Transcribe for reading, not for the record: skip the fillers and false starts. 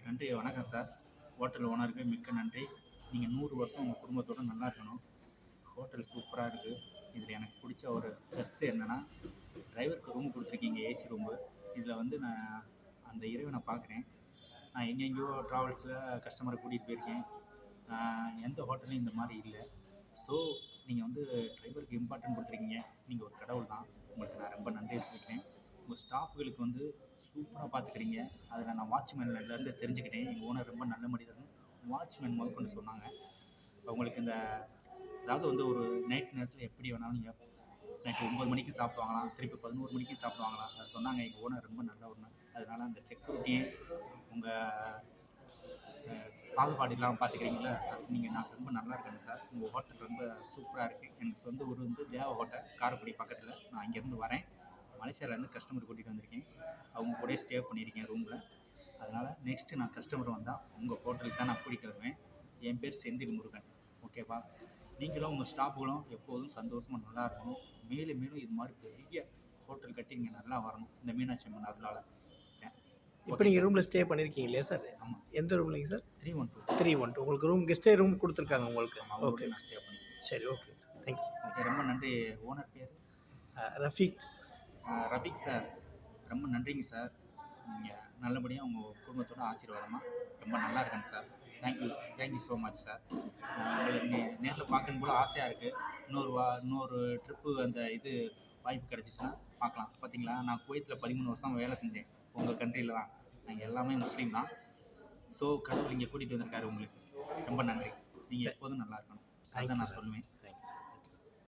நன்றி. வணக்கம் sir. Hotel ஓனருக்கு மிக்க நன்றி. நீங்கள் 100 வருஷம் உங்கள் குடும்பத்தோட நல்லா இருக்கணும். ஹோட்டல் சூப்பராக இருக்குது. இதில் எனக்கு பிடிச்ச ஒரு ப்ளஸ் என்னென்னா, டிரைவருக்கு ரூம் கொடுத்துருக்கீங்க, ஏசி ரூம்பு. இதில் வந்து நான் அந்த இறைவனை பார்க்குறேன். நான் எங்கெங்கேயோ ட்ராவல்ஸில் கஸ்டமரை கூட்டிகிட்டு போயிருக்கேன். எந்த ஹோட்டலும் இந்த மாதிரி இல்லை. ஸோ நீங்கள் வந்து டிரைவருக்கு இம்பார்ட்டன்ட் கொடுத்துருக்கீங்க. நீங்கள் ஒரு கடவுள் தான். உங்களுக்கு நான் ரொம்ப நன்றி சொல்லிக்கிறேன். உங்கள் ஸ்டாஃப்களுக்கு வந்து சூப்பராக பார்த்துக்கிறீங்க. அதில் நான் வாட்ச்மேன்லேருந்து தெரிஞ்சுக்கிட்டேன். எங்கள் ஓனர் ரொம்ப நல்ல மனிதர்னு வாட்ச்மேன் முதற்கொண்டு சொன்னாங்க. அவங்களுக்கு இந்த அதாவது வந்து ஒரு நைட் நேரத்தில் எப்படி வேணாலும் நீங்கள் நைட்டு 9 மணிக்கு சாப்பிடுவாங்களாம், திருப்பி 11 மணிக்கும் சாப்பிடுவாங்களாம். அதை சொன்னாங்க. எங்கள் ஓனர் ரொம்ப நல்லவர்னு. அதனால் அந்த செக்யூரிட்டியே உங்கள் பாகுபாடு இல்லாமல் பார்த்துக்கிறீங்களா, அதுக்கு நான் ரொம்ப நல்லா இருக்கேன் சார். உங்கள் ஹோட்டல் ரொம்ப சூப்பராக இருக்குது. எனக்கு சொந்த ஊர் வந்து தேவ ஹோட்டல், காரைக்குடி பக்கத்தில். நான் இங்கேருந்து வரேன். மலேசியாவிலேருந்து கஸ்டமர் கூட்டிகிட்டு வந்திருக்கேன். அவங்க கூட ஸ்டே பண்ணியிருக்கேன் ரூமில். அதனால் நெக்ஸ்ட்டு நான் கஸ்டமர் வந்தால் உங்கள் ஹோட்டலுக்கு தான் நான் கூட்டிகிட்டு வருவேன். என் பேர் செந்தில் முருகன். ஓகேவா? நீங்களும் உங்கள் ஸ்டாஃப்களும் எப்போதும் சந்தோஷமாக நல்லா இருக்கணும். மேலும் மேலும் இது மாதிரி பெரிய ஹோட்டல் கட்டி இங்கே நல்லா வரணும், இந்த மீனாட்சி அம்மன் அருளால். இப்போ நீங்கள் ரூமில் ஸ்டே பண்ணியிருக்கீங்க இல்லையா சார்? ஆமாம். எந்த ரூம்லைங்க சார்? 312. 312. உங்களுக்கு ரூம் கெஸ்டே ரூம் கொடுத்துருக்காங்க உங்களுக்கு? ஓகே, நான் ஸ்டே பண்ணிக்கிறேன். சரி, ஓகேங்க சார். Thank you sir. ஓகே, ரொம்ப நன்றி. ஓனர் பேர் ரஃபீக். ரஃபீக் சார், ரொம்ப நன்றிங்க சார். நீங்கள் நல்லபடியாக உங்கள் குடும்பத்தோட ஆசீர்வாதமாக ரொம்ப நல்லா இருக்கேங்க sir. Thank you so much sir. உங்களுக்கு நேரில் பார்க்கணும் போல் ஆசையாக இருக்குது. இன்னொரு ட்ரிப்பு அந்த இது வாய்ப்பு கிடச்சிச்சின்னா பார்க்கலாம். பார்த்தீங்களா, நான் குவைத்தில் 13 வருஷம் வேலை செஞ்சேன். உங்கள் கண்ட்ரியில் தான். நாங்கள் எல்லாமே முஸ்லீம் தான். ஸோ கடவுள் இங்கே கூட்டிகிட்டு வந்திருக்காரு உங்களுக்கு. ரொம்ப நன்றி. நீங்கள் எப்போதும் நல்லா இருக்கணும். அதுதான் நான் சொல்லுவேன்.